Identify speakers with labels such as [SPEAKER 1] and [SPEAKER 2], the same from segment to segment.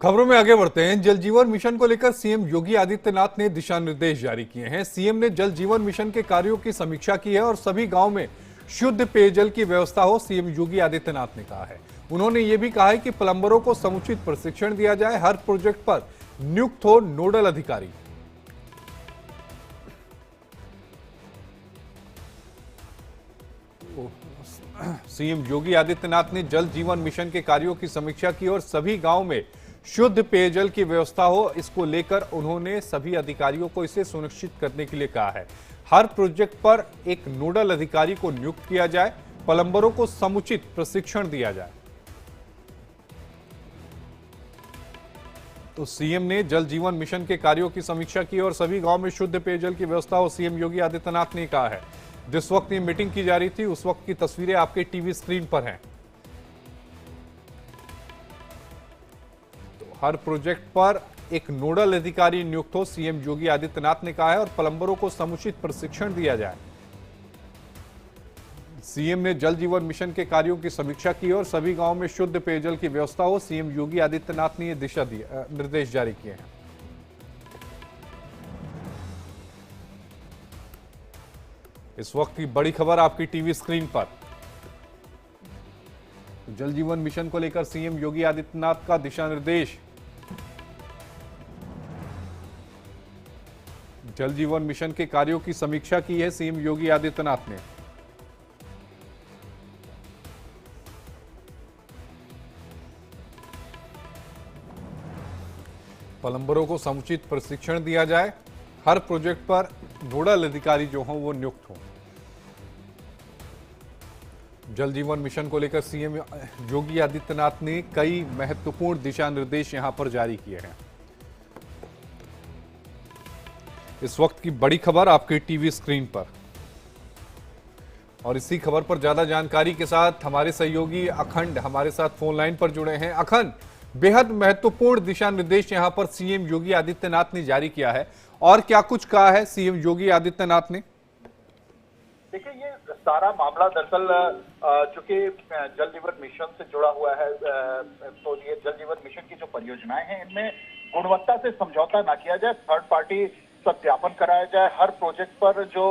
[SPEAKER 1] खबरों में आगे बढ़ते हैं। जल जीवन मिशन को लेकर सीएम योगी आदित्यनाथ ने दिशा निर्देश जारी किए हैं। सीएम ने जल जीवन मिशन के कार्यों की समीक्षा की है और सभी गांव में शुद्ध पेयजल की व्यवस्था हो, सीएम योगी आदित्यनाथ ने कहा है। उन्होंने ये भी कहा है कि प्लम्बरों को समुचित प्रशिक्षण दिया जाए, हर प्रोजेक्ट पर नियुक्त हो नोडल अधिकारी। सीएम योगी आदित्यनाथ ने जल जीवन मिशन के कार्यों की समीक्षा की और सभी गांव में शुद्ध पेयजल की व्यवस्था हो, इसको लेकर उन्होंने सभी अधिकारियों को इसे सुनिश्चित करने के लिए कहा है। हर प्रोजेक्ट पर एक नोडल अधिकारी को नियुक्त किया जाए, प्लम्बरों को समुचित प्रशिक्षण दिया जाए। तो सीएम ने जल जीवन मिशन के कार्यों की समीक्षा की और सभी गांव में शुद्ध पेयजल की व्यवस्था हो, सीएम योगी आदित्यनाथ ने कहा है। जिस वक्त ये मीटिंग की जा रही थी उस वक्त की तस्वीरें आपके टीवी स्क्रीन पर हैं। तो हर प्रोजेक्ट पर एक नोडल अधिकारी नियुक्त हो, सीएम योगी आदित्यनाथ ने कहा है, और प्लम्बरों को समुचित प्रशिक्षण दिया जाए। सीएम ने जल जीवन मिशन के कार्यों की समीक्षा की और सभी गांव में शुद्ध पेयजल की व्यवस्था हो, सीएम योगी आदित्यनाथ ने ये निर्देश जारी किए हैं। इस वक्त की बड़ी खबर आपकी टीवी स्क्रीन पर। जल जीवन मिशन को लेकर सीएम योगी आदित्यनाथ का दिशा निर्देश। जल जीवन मिशन के कार्यों की समीक्षा की है सीएम योगी आदित्यनाथ ने। प्लम्बरों को समुचित प्रशिक्षण दिया जाए, हर प्रोजेक्ट पर नोडल अधिकारी जो हों वो नियुक्त हों। जल जीवन मिशन को लेकर सीएम योगी आदित्यनाथ ने कई महत्वपूर्ण दिशा निर्देश यहां पर जारी किए हैं। इस वक्त की बड़ी खबर आपके टीवी स्क्रीन पर, और इसी खबर पर ज्यादा जानकारी के साथ हमारे सहयोगी अखंड हमारे साथ फोन लाइन पर जुड़े हैं। अखंड, बेहद महत्वपूर्ण दिशा निर्देश यहां पर सीएम योगी आदित्यनाथ ने जारी किया है, और क्या कुछ कहा है सीएम योगी आदित्यनाथ ने?
[SPEAKER 2] देखिए, ये सारा मामला दरअसल चूंकि जल जीवन मिशन से जुड़ा हुआ है, तो ये जल जीवन मिशन की जो परियोजनाएं हैं इनमें गुणवत्ता से समझौता ना किया जाए, थर्ड पार्टी सत्यापन कराया जाए। हर प्रोजेक्ट पर जो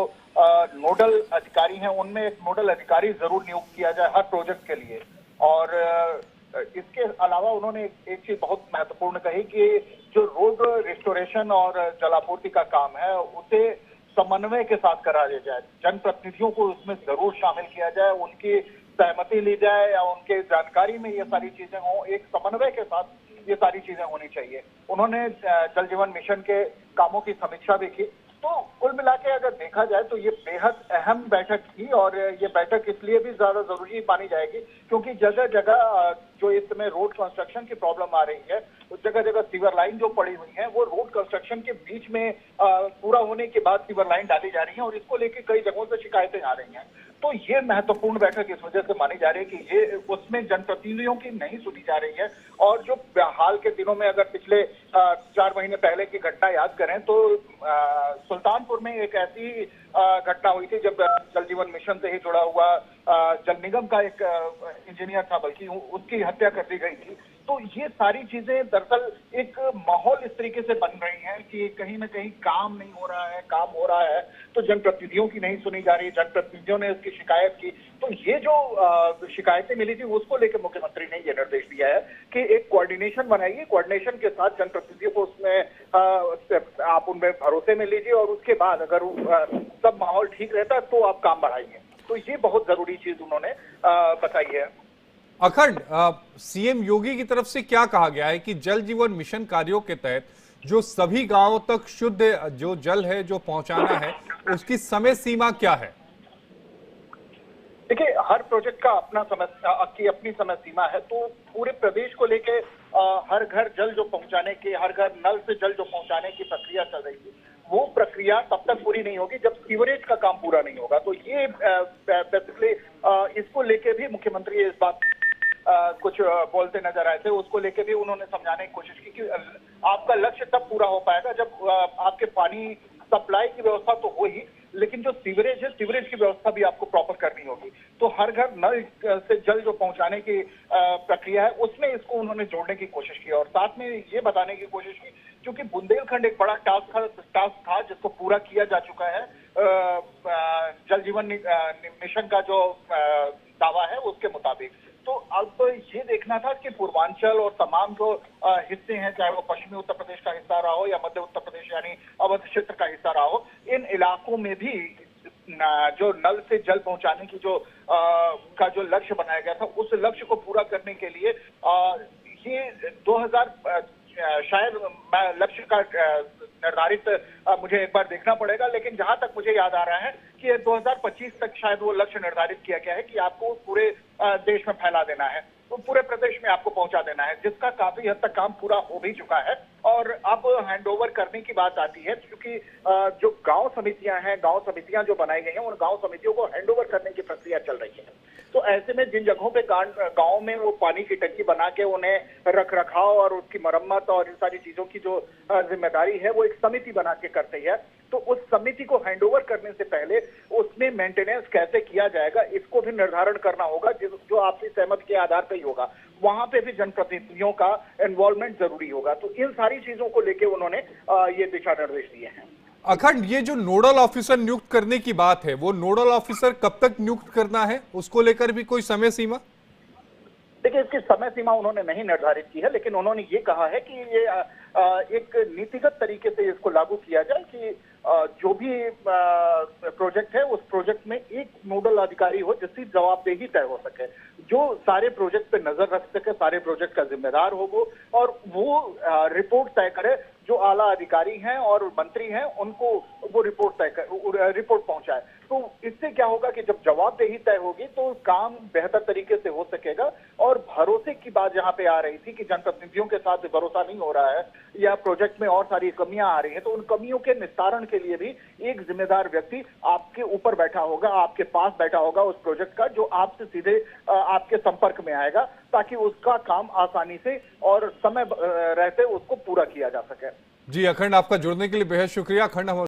[SPEAKER 2] नोडल अधिकारी हैं उनमें एक नोडल अधिकारी जरूर नियुक्त किया जाए हर प्रोजेक्ट के लिए। और इसके अलावा उन्होंने एक चीज बहुत महत्वपूर्ण कही कि जो रोड रिस्टोरेशन और जलापूर्ति का काम है उसे समन्वय के साथ कराया जाए, जनप्रतिनिधियों को उसमें जरूर शामिल किया जाए, उनकी सहमति ली जाए या उनके जानकारी में ये सारी चीजें हों, एक समन्वय के साथ ये सारी चीजें होनी चाहिए। उन्होंने जल जीवन मिशन के कामों की समीक्षा भी की। तो कुल मिला के अगर देखा जाए तो ये बेहद अहम बैठक थी, और ये बैठक इसलिए भी ज्यादा जरूरी मानी जाएगी क्योंकि जगह जगह जो इस समय रोड कंस्ट्रक्शन की प्रॉब्लम आ रही है, उस जगह जगह सीवर लाइन जो पड़ी हुई है वो रोड कंस्ट्रक्शन के बीच में पूरा होने के बाद सीवर लाइन डाली जा रही है, और इसको लेकर कई जगहों से शिकायतें आ रही हैं। तो ये महत्वपूर्ण बैठक इस वजह से मानी जा रही है कि ये उसमें जनप्रतिनिधियों की नहीं सुनी जा रही है। और जो हाल के दिनों में अगर पिछले 4 महीने पहले की घटना याद करें तो सुल्तानपुर में एक ऐसी घटना हुई थी जब जल जीवन मिशन से ही जुड़ा हुआ जल निगम का एक इंजीनियर था, बल्कि उसकी हत्या कर दी गई थी। तो ये सारी चीजें दरअसल एक माहौल इस तरीके से बन रही है कि कहीं ना कहीं काम नहीं हो रहा है, काम हो रहा है तो जनप्रतिनिधियों की नहीं सुनी जा रही, जनप्रतिनिधियों ने उसकी शिकायत की। तो ये जो शिकायतें मिली थी उसको लेकर मुख्यमंत्री ने ये निर्देश दिया है कि एक कोऑर्डिनेशन बनाइए, कोऑर्डिनेशन के साथ जनप्रतिनिधियों को उसमें आप उनमें भरोसे में लीजिए, और उसके बाद अगर सब माहौल ठीक रहता है तो आप काम बढ़ाइए। तो ये बहुत जरूरी चीज उन्होंने बताई है।
[SPEAKER 1] अखंड, सीएम योगी की तरफ से क्या कहा गया है कि जल जीवन मिशन कार्यों के तहत जो सभी गांवों तक शुद्ध जो जल है जो पहुंचाना है उसकी समय सीमा क्या है?
[SPEAKER 2] देखिए, हर प्रोजेक्ट का अपनी समय सीमा है। तो पूरे प्रदेश को लेके हर घर जल जो पहुंचाने की, हर घर नल से जल जो पहुंचाने की प्रक्रिया चल रही थी, वो प्रक्रिया तब तक पूरी नहीं होगी जब सीवरेज का काम पूरा नहीं होगा। तो ये बेसिकली इसको लेके भी मुख्यमंत्री इस बात कुछ बोलते नजर आए थे, उसको लेके भी उन्होंने समझाने की कोशिश की कि आपका लक्ष्य तब पूरा हो पाएगा जब आपके पानी सप्लाई की व्यवस्था तो हो ही, लेकिन जो सीवरेज है, सीवरेज की व्यवस्था भी आपको प्रॉपर करनी होगी। तो हर घर नल से जल जो पहुंचाने की प्रक्रिया है, उसमें इसको उन्होंने जोड़ने की कोशिश की और साथ में ये बताने की कोशिश की, क्योंकि बुंदेलखंड एक बड़ा टास्क था जिसको पूरा किया जा चुका है। जल जीवन मिशन का जो दावा है उसके मुताबिक। तो अब ये देखना था कि पूर्वांचल और तमाम जो हिस्से हैं, चाहे वो पश्चिमी उत्तर प्रदेश का हिस्सा रहा हो या मध्य उत्तर प्रदेश यानी अवध क्षेत्र का हिस्सा रहा हो, इन इलाकों में भी जो नल से जल पहुंचाने की का जो लक्ष्य बनाया गया था, उस लक्ष्य को पूरा करने के लिए ये 2000 शायद लक्ष्य का निर्धारित मुझे एक बार देखना पड़ेगा, लेकिन जहां तक मुझे याद आ रहा है कि 2025 तक शायद वो लक्ष्य निर्धारित किया गया है कि आपको पूरे देश में फैला देना है, तो पूरे प्रदेश में आपको पहुंचा देना है, जिसका काफी हद तक काम पूरा हो भी चुका है। और अब हैंडओवर करने की बात आती है, क्योंकि जो गांव समितियां हैं, गांव समितियां जो बनाई गई हैं, उन गांव समितियों को हैंडओवर करने की प्रक्रिया चल रही है। तो ऐसे में जिन जगहों पे गांव में वो पानी की टंकी बना के उन्हें रख रखाव और उसकी मरम्मत और इन सारी चीजों की जो जिम्मेदारी है, वो एक समिति बना के करती है। तो उस समिति को हैंडओवर करने से पहले उसमें मेंटेनेंस कैसे किया जाएगा, इसको भी निर्धारण करना होगा, जो आपसी सहमति के आधार पर ही होगा। वहां पे भी जनप्रतिनिधियों का इन्वॉल्वमेंट जरूरी होगा। तो इन सारी चीजों को लेके उन्होंने ये दिशा निर्देश दिए हैं।
[SPEAKER 1] अखंड, ये जो नोडल ऑफिसर नियुक्त करने की बात है, वो नोडल ऑफिसर कब तक नियुक्त करना है, उसको लेकर भी कोई समय सीमा?
[SPEAKER 2] देखिए, इसकी समय सीमा उन्होंने नहीं निर्धारित की है, लेकिन उन्होंने ये कहा है कि ये एक नीतिगत तरीके से इसको लागू किया जाए कि जो भी प्रोजेक्ट है, उस प्रोजेक्ट में एक नोडल अधिकारी हो जिसकी जवाबदेही तय हो सके, जो सारे प्रोजेक्ट पे नजर रख सके, सारे प्रोजेक्ट का जिम्मेदार हो वो, और वो रिपोर्ट तय करे। जो आला अधिकारी हैं और मंत्री हैं, उनको वो रिपोर्ट पहुंचाए। तो इससे क्या होगा कि जब जवाबदेही तय होगी तो काम बेहतर तरीके से हो सकेगा। और भरोसे की बात जहां पे आ रही थी कि जनप्रतिनिधियों के साथ भरोसा नहीं हो रहा है या प्रोजेक्ट में और सारी कमियां आ रही हैं, तो उन कमियों के निस्तारण के लिए भी एक जिम्मेदार व्यक्ति आपके ऊपर बैठा होगा, आपके पास बैठा होगा उस प्रोजेक्ट का, जो आपसे सीधे आपके संपर्क में आएगा, ताकि उसका काम आसानी से और समय रहते उसको पूरा किया जा सके।
[SPEAKER 1] जी अखंड, आपका जुड़ने के लिए बेहद शुक्रिया। अखंड